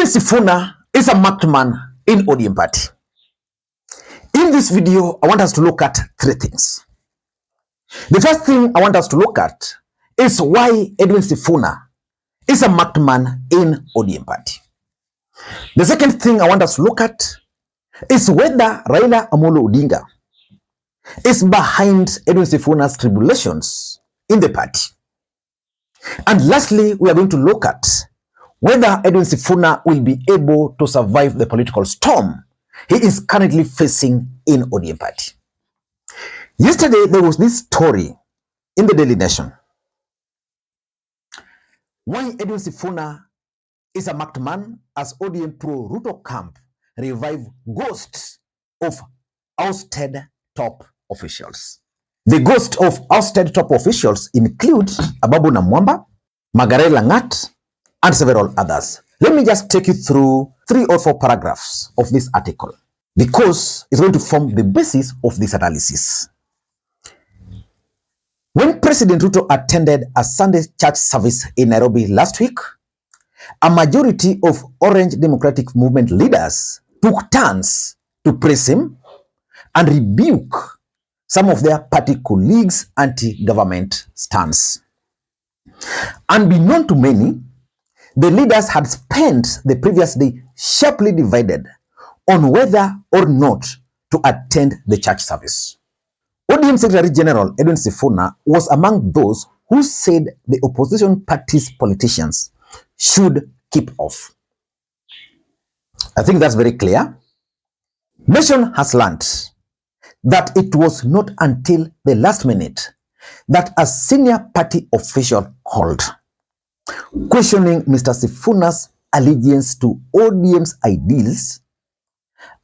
Edwin Sifuna is a marked man in ODM Party. In this video, I want us to look at three things. The first thing I want us to look at is why Edwin Sifuna is a marked man in ODM Party. The second thing I want us to look at is whether Raila Odinga is behind Edwin Sifuna's tribulations in the party. And lastly, we are going to look at whether Edwin Sifuna will be able to survive the political storm he is currently facing in ODM Party. Yesterday, there was this story in the Daily Nation. Why Edwin Sifuna is a marked man as ODM pro-Ruto camp revive ghosts of ousted top officials. The ghosts of ousted top officials include Ababu Namwamba, Magaret Langat, and several others. Let me just take you through 3 or 4 paragraphs of this article because it's going to form the basis of this analysis. When President Ruto attended a Sunday church service in Nairobi last week, a majority of Orange Democratic Movement leaders took turns to praise him and rebuke some of their party colleagues' anti-government stance. Unbeknown to many, the leaders had spent the previous day sharply divided on whether or not to attend the church service. ODM Secretary General Edwin Sifuna was among those who said the opposition party's politicians should keep off. I think that's very clear. Nation has learned that it was not until the last minute that a senior party official called, questioning Mr. Sifuna's allegiance to ODM's ideals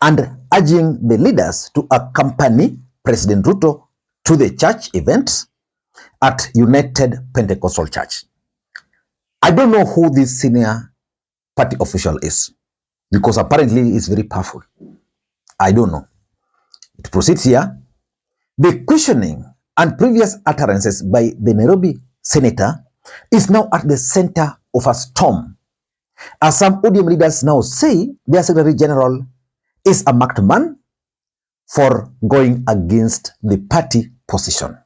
and urging the leaders to accompany President Ruto to the church event at United Pentecostal Church. I don't know who this senior party official is because apparently it's very powerful. I don't know. It proceeds here. The questioning and previous utterances by the Nairobi senator is now at the center of a storm, as some ODM leaders now say their Secretary General is a marked man for going against the party position.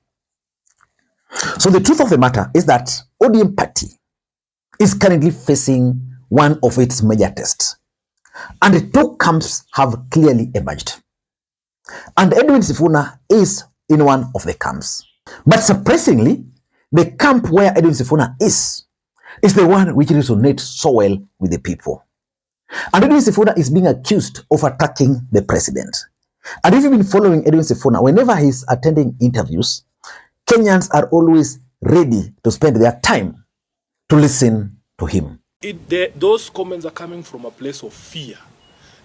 So the truth of the matter is that ODM Party is currently facing one of its major tests, and the 2 camps have clearly emerged. And Edwin Sifuna is in one of the camps. But surprisingly, the camp where Edwin Sifuna is the one which resonates so well with the people. And Edwin Sifuna is being accused of attacking the president. And if you've been following Edwin Sifuna, whenever he's attending interviews, Kenyans are always ready to spend their time to listen to him. Those comments are coming from a place of fear.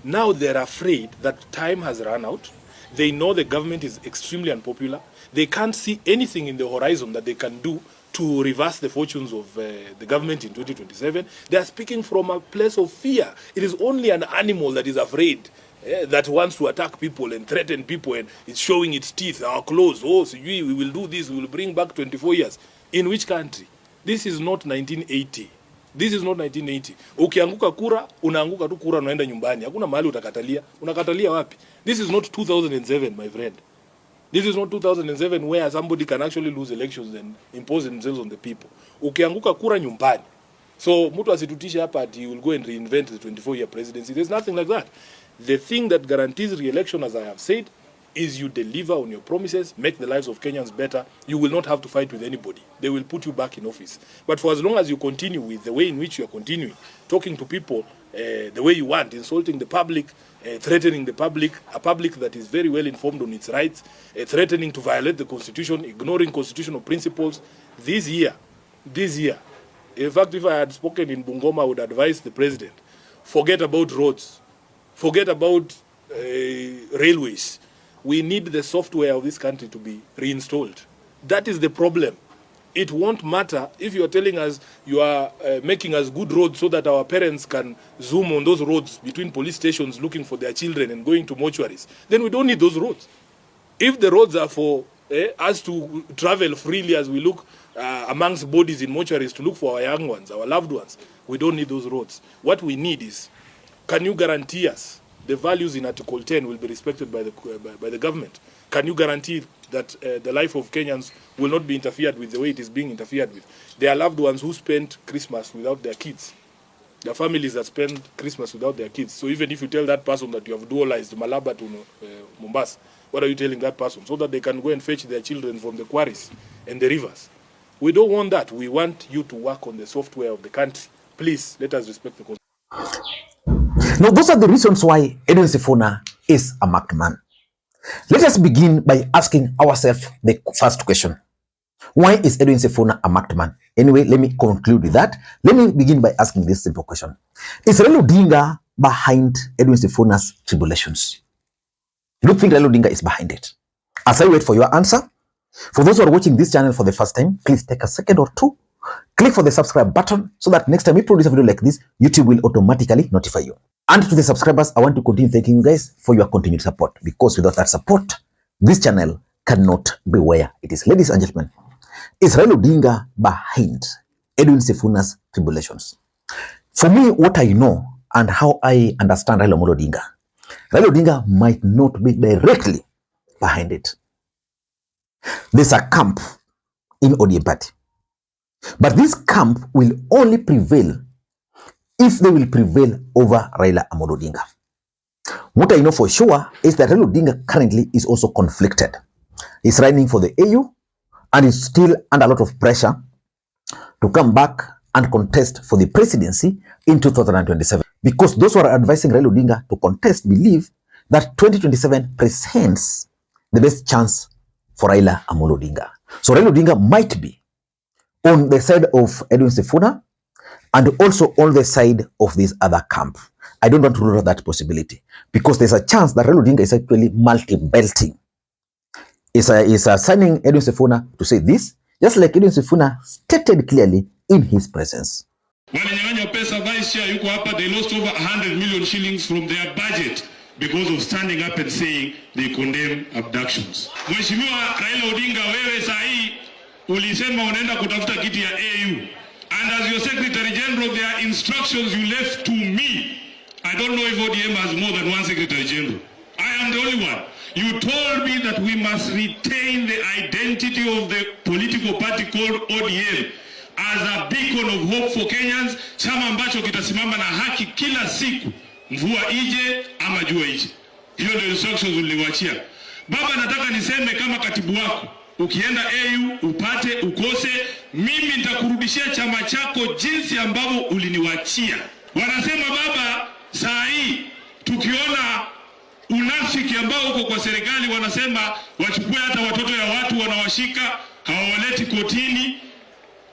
Now they're afraid that time has run out. They know the government is extremely unpopular. They can't see anything in the horizon that they can do to reverse the fortunes of the government in 2027. They are speaking from a place of fear. It is only an animal that is afraid, that wants to attack people and threaten people, and it's showing its teeth, our claws. Oh, so we will do this, we will bring back 24 years. In which country? This is not 1980. This is not 1980. Ukianguka kura, unaanguka tu kura unaenda nyumbani. Hakuna mahali utakatalia. Unakatalia wapi? This is not 2007, my friend. This is not 2007 where somebody can actually lose elections and impose themselves on the people. Ukianguka kura nyumbani. So mtu asitutishe hapa ati you will go and reinvent the 24-year presidency. There's nothing like that. The thing that guarantees re-election, as I have said, is you deliver on your promises, make the lives of Kenyans better. You will not have to fight with anybody. They will put you back in office. But for as long as you continue with the way in which you are continuing, talking to people the way you want, insulting the public, threatening the public, a public that is very well informed on its rights, threatening to violate the constitution, ignoring constitutional principles, this year, in fact, if I had spoken in Bungoma, I would advise the president, forget about roads, forget about railways. We need the software of this country to be reinstalled. That is the problem. It won't matter if you are telling us you are making us good roads so that our parents can zoom on those roads between police stations looking for their children and going to mortuaries. Then we don't need those roads. If the roads are for us to travel freely as we look amongst bodies in mortuaries to look for our young ones, our loved ones, we don't need those roads. What we need is Can you guarantee us the values in Article 10 will be respected by the government? Can you guarantee that the life of Kenyans will not be interfered with the way it is being interfered with? There are loved ones who spent Christmas without their kids. There are families that spend Christmas without their kids. So even if you tell that person that you have dualized Malaba to Mombasa, what are you telling that person? So that they can go and fetch their children from the quarries and the rivers. We don't want that. We want you to work on the software of the country. Please, let us respect the constitution. Now, those are the reasons why Edwin Sifuna is a marked man. Let us begin by asking ourselves the first question. Why is Edwin Sifuna a marked man? Anyway, let me conclude with that. Let me begin by asking this simple question. Is Raila Odinga behind Edwin Sifuna's tribulations? Do you think Raila Odinga is behind it? As I wait for your answer, for those who are watching this channel for the first time, please take a second or two, click for the subscribe button so that next time we produce a video like this, YouTube will automatically notify you. And to the subscribers, I want to continue thanking you guys for your continued support, because without that support, this channel cannot be where it is. Ladies and gentlemen, is Raila Odinga behind Edwin Sifuna's tribulations? For me, what I know and how I understand Raila Odinga might not be directly behind it. There's a camp in ODM Party. But this camp will only prevail if they will prevail over Raila Odinga. What I know for sure is that Raila Odinga currently is also conflicted. He's running for the AU and is still under a lot of pressure to come back and contest for the presidency in 2027. Because those who are advising Raila Odinga to contest believe that 2027 presents the best chance for Raila Odinga. So Raila Odinga might be on the side of Edwin Sifuna and also on the side of this other camp. I don't want to rule out that possibility, because there's a chance that Raila Odinga is actually multi-belting. Is signing Edwin Sifuna to say this, just like Edwin Sifuna stated clearly in his presence. Walinyang'anya pesa vice chair yuko hapa, they lost over 100 million shillings from their budget because of standing up and saying they condemn abductions. Mheshimiwa Raila Odinga, wewe sahi ulisema unaenda kutafuta kiti ya AU. And as your Secretary General, there are instructions you left to me. I don't know if ODM has more than one Secretary General. I am the only one. You told me that we must retain the identity of the political party called ODM as a beacon of hope for Kenyans, chama ambacho kitasimama na haki kila siku, mvua ije ama jua ije. Hiyo ndio instructions uliwachia. Baba, nataka niseme kama katibu wako, ukienda AU upate ukose, mimi nitakurudishia chama chako jinsi ambavyo uliniwachia. Wanasema baba, saa hii tukiona unafiki ambao uko kwa serikali, wanasema wachukue hata watoto ya watu wanawashika, hawawaleti kotini,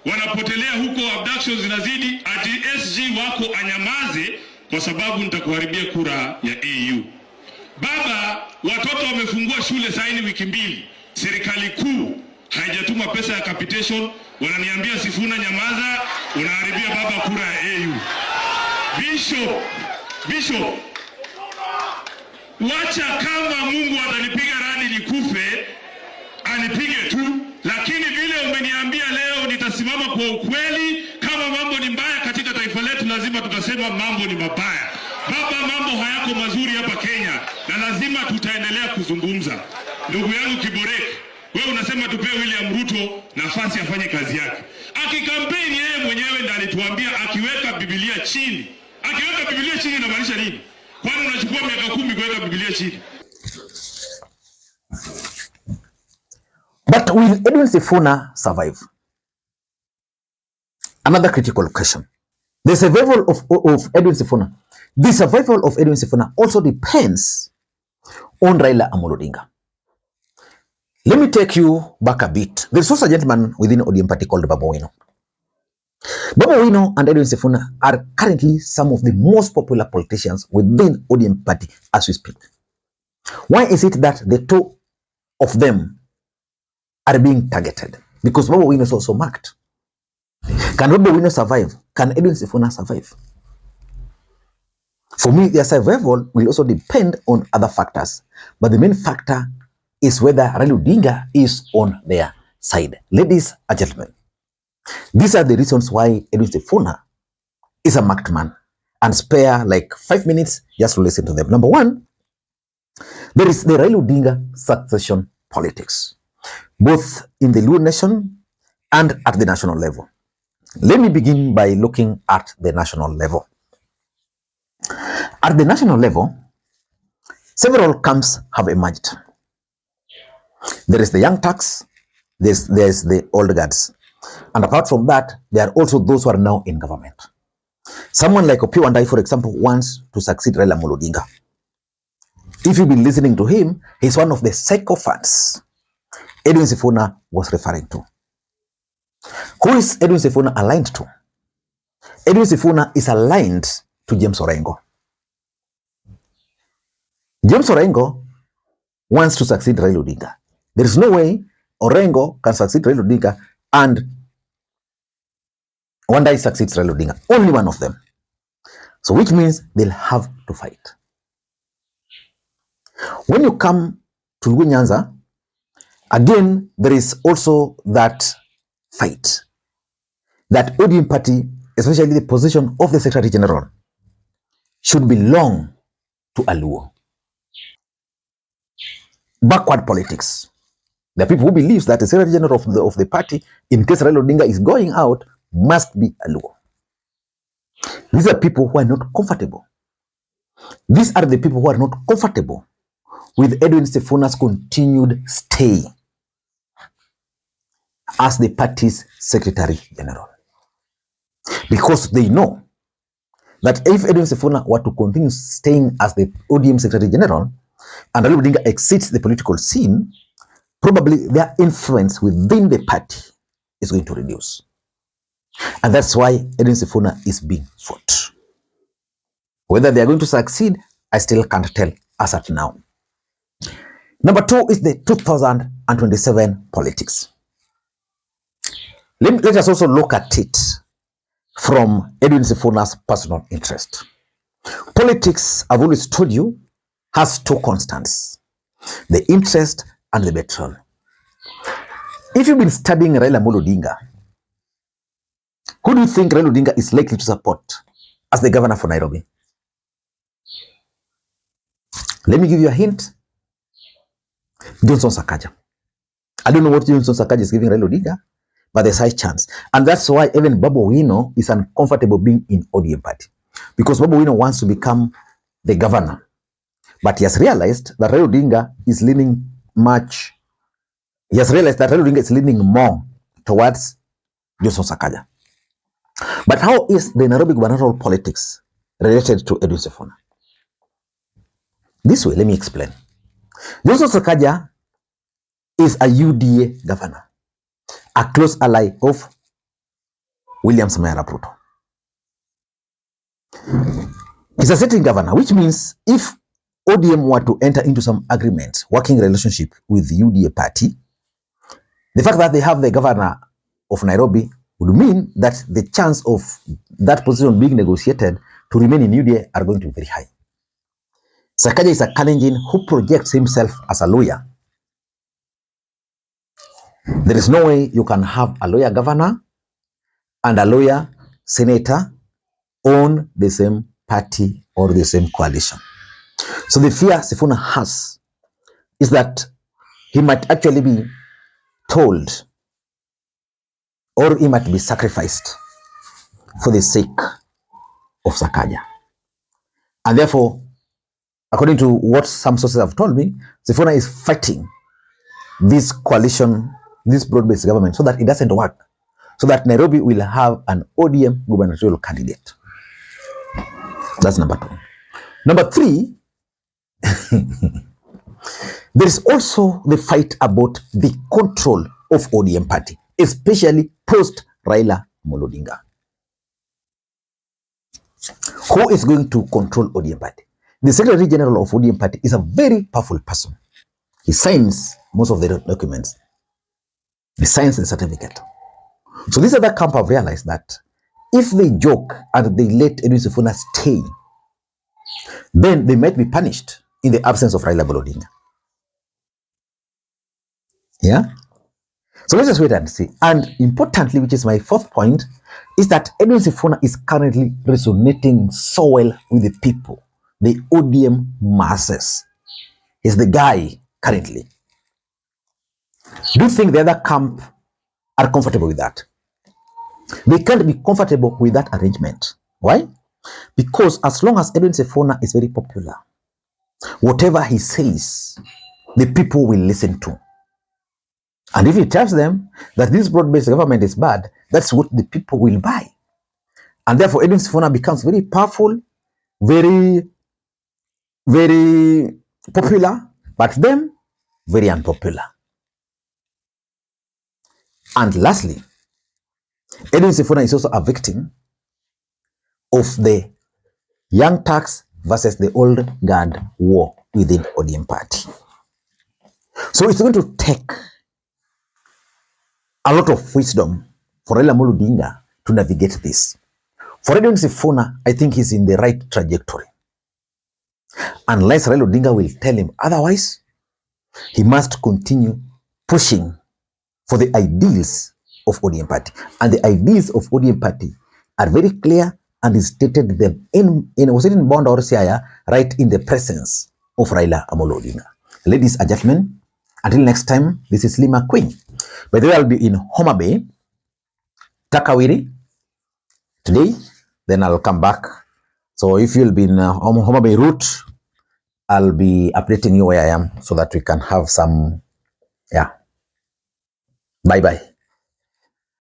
wanapotelea huko, abductions zinazidi, ati SG wako anyamaze kwa sababu nitakuharibia kura ya AU. Baba, watoto wamefungua shule saini wiki mbili. Serikali kuu haijatuma pesa ya capitation, wananiambia Sifuna nyamaza, unaharibia baba kura ya AU. Bishop, wacha kama Mungu atanipiga radi nikufe, anipige tu, lakini vile umeniambia leo nitasimama kwa ukweli. Kama mambo ni mbaya katika taifa letu, lazima tutasema mambo ni mabaya. Baba, mambo hayako mazuri hapa Kenya na lazima tutaendelea kuzungumza. Ndugu yangu Kiborek, wewe unasema tupe William Ruto nafasi afanye kazi yake. Akikampeni yeye mwenyewe ndiye alituambia akiweka Biblia chini. Akiweka Biblia chini inamaanisha nini? Kwani unachukua miaka 10 kuweka Biblia chini? But will Edwin Sifuna survive? Another critical question. The survival of Edwin Sifuna. The survival of Edwin Sifuna also depends on Raila Odinga. Let me take you back a bit. There's also a gentleman within ODM Party called Babu Owino. Babu Owino and Edwin Sifuna are currently some of the most popular politicians within ODM Party as we speak. Why is it that the two of them are being targeted? Because Babu Owino is also marked. Can Babu Owino survive? Can Edwin Sifuna survive? For me, their survival will also depend on other factors. But the main factor is whether Raila Odinga is on their side. Ladies and gentlemen, these are the reasons why Edwin Sifuna is a marked man. and spare like 5 minutes just to listen to them. Number one, there is the Raila Odinga succession politics, both in the Luo nation and at the national level. Let me begin by looking at the national level. At the national level, several camps have emerged. There is the young Turks, there's the old guards. And apart from that, there are also those who are now in government. Someone like Opiyo Wandayi, for example, wants to succeed Raila Odinga. If you've been listening to him, he's one of the sycophants Edwin Sifuna was referring to. Who is Edwin Sifuna aligned to? Edwin Sifuna is aligned to James Orengo. James Orengo wants to succeed Raila Odinga. There is no way Orengo can succeed Raila Odinga and Wandayi succeeds Raila Odinga. Only one of them. So which means they'll have to fight. When you come to Luo Nyanza, again, there is also that fight. That ODM party, especially the position of the Secretary General, should belong to a Luo. Backward politics. There are people who believe that the Secretary General of the party, in case Raila Odinga is going out, must be a Luo. These are people who are not comfortable. These are the people who are not comfortable with Edwin Sifuna's continued stay as the party's Secretary General. Because they know that if Edwin Sifuna were to continue staying as the ODM Secretary General and Raila Odinga exits the political scene, probably their influence within the party is going to reduce. And that's why Edwin Sifuna is being fought. Whether they are going to succeed, I still can't tell as at now. Number two is the 2027 politics. Let us also look at it from Edwin Sifuna's personal interest. Politics, I've always told you, has two constants: the interest and the betrayal. If you've been studying Raila Odinga, who do you think Raila Odinga is likely to support as the governor for Nairobi? Let me give you a hint. Johnson Sakaja. I don't know what Johnson Sakaja is giving Raila Odinga, but there's high chance. And that's why even Babu Owino is uncomfortable being in ODM party. Because Babu Owino wants to become the governor. But he has realized that Raila Odinga is leaning more towards Johnson Sakaja. But how is the Nairobi gubernatorial politics related to Edwin Sifuna? This way, let me explain. Johnson Sakaja is a UDA governor, a close ally of William Samoei Arap Ruto. He's a sitting governor, which means if ODM were to enter into some agreement, working relationship with the UDA party, the fact that they have the governor of Nairobi would mean that the chance of that position being negotiated to remain in UDA are going to be very high. Sakaja is a Kalenjin who projects himself as a lawyer. There is no way you can have a lawyer governor and a lawyer senator on the same party or the same coalition. So the fear Sifuna has is that he might actually be told or he might be sacrificed for the sake of Sakaja. And therefore, according to what some sources have told me, Sifuna is fighting this coalition, this broad-based government, so that it doesn't work, so that Nairobi will have an ODM gubernatorial candidate. That's number two. Number three, there is also the fight about the control of ODM party, especially post Raila Odinga. Who is going to control ODM party? The Secretary General of ODM party is a very powerful person. He signs most of the documents. He signs the certificate. So this other camp have realized that if they joke and they let Edwin Sifuna stay, then they might be punished in the absence of Raila Odinga. Yeah? So let's just wait and see. And importantly, which is my fourth point, is that Edwin Sifuna is currently resonating so well with the people, the ODM masses. He's the guy currently. Do you think the other camp are comfortable with that? They can't be comfortable with that arrangement. Why? Because as long as Edwin Sifuna is very popular, whatever he says, the people will listen to. And if he tells them that this broad-based government is bad, that's what the people will buy. And therefore, Edwin Sifuna becomes very powerful, very, very popular, but them, very unpopular. And lastly, Edwin Sifuna is also a victim of the young Turks versus the old guard war within ODM Party. So it's going to take a lot of wisdom for Raila Odinga to navigate this. For Edwin Sifuna, I think he's in the right trajectory. Unless Raila Odinga will tell him otherwise, he must continue pushing for the ideals of ODM Party. And the ideals of ODM Party are very clear and is stated them was it in Bond or Siaya, right in the presence of Raila Odinga. Ladies and gentlemen, until next time, this is Lee Makwiny. By the way, I'll be in Homa Bay, Takawiri, today, then I'll come back. So if you'll be in Homa Bay route, I'll be updating you where I am so that we can have some, yeah. Bye-bye.